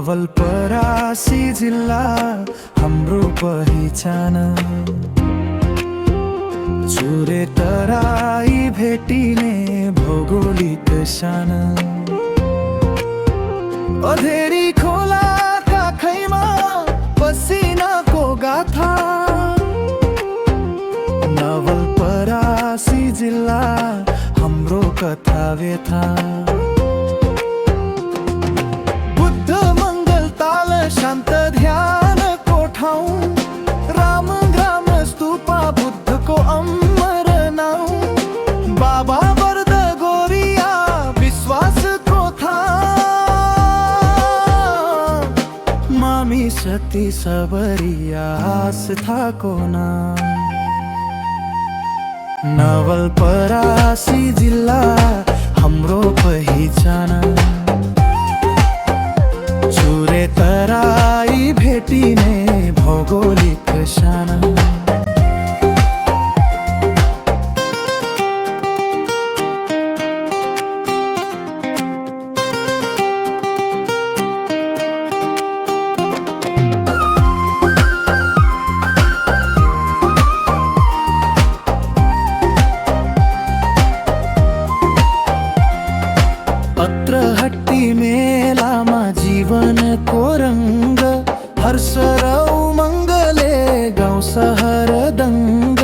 नवलपरासी जिल्ला हाम्रो पहिचान। चुरे तराई भेटिने भौगोलिक सान। अधेरी खोलाका खैमा पसिनाको गाथा। नवलपरासी जिल्ला हाम्रो कथा व्यथा। बुद्ध मङ्गल ताल शान्त ध्यानको ठाउँ। राम ग्राम स्तूपा बुद्धको अमर नाउँ। बाबा वरद गोरिया विश्वासको थाम। मामी सती सबरिया आस्थाको नाम। नवलपरासी जिल्ला हाम्रो पहिचान। चुरे तराई भेटिने भौगोलिक सान। पत्रहट्टी मेलामा जीवनको रङ्ग। हर्ष र उमङ्गले गाउँ सहर दङ्ग।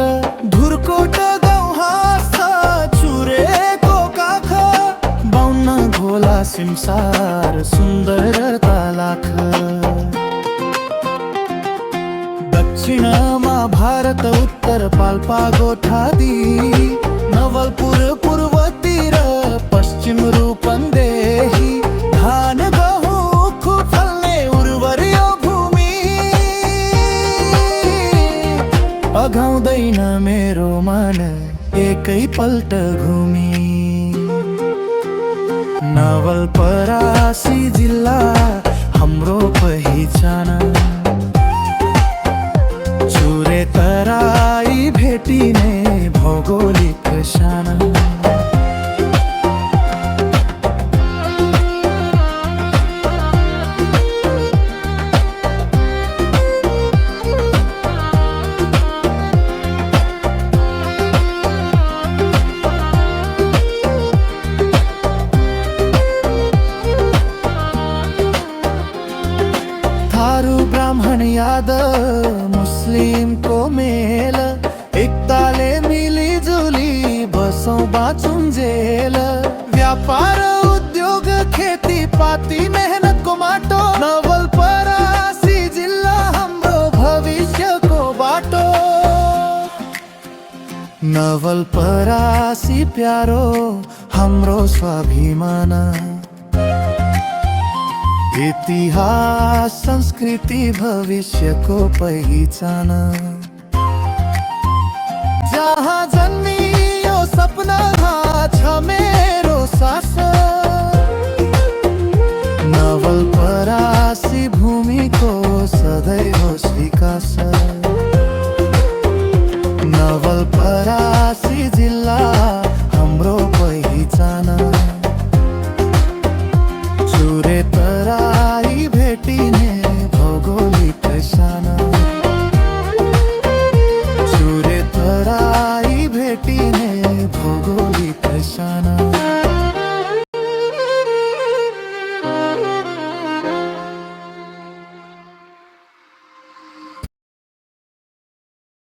धुर्कोट गाउँ हाँस्छ चुरेको काख। 52 घोला सिमसार सुन्दरता लाख। दक्षिणमा भारत उत्तर पाल्पा गोठादी। नवलपुर पूर्वतिर पश्चिम रूपन्देही। धान गहुँ उखु फल्ने उर्वर यो भूमि। अघाउँदैन मेरो मन एकैपल्ट घुमी। नवलपरासी जिल्ला हाम्रो पहिचान। चुरे तराई भेटिने भौगोलिक सान। थारू ब्राह्मण यादव मुस्लिमको मेल। एकताले मिलिजुली बसौँ बाँचुन्जेल। व्यापार उद्योग खेतीपाती मेहनतको माटो। नवलपरासी जिल्ला हाम्रो भविष्यको बाटो। नवलपरासी प्यारो हाम्रो स्वाभिमान। इतिहास संस्कृति भविष्यको पहिचान। जहाँ जन्मियो सपना छ मेरो सास। नवलपरासी भूमिको सदैव विकास। नवलपरासी जिल्ला हाम्रो पहिचान। चुरे तराई भेटिने भौगोलिक सान। चुरे तराई भेटिने भौगोलिक सान।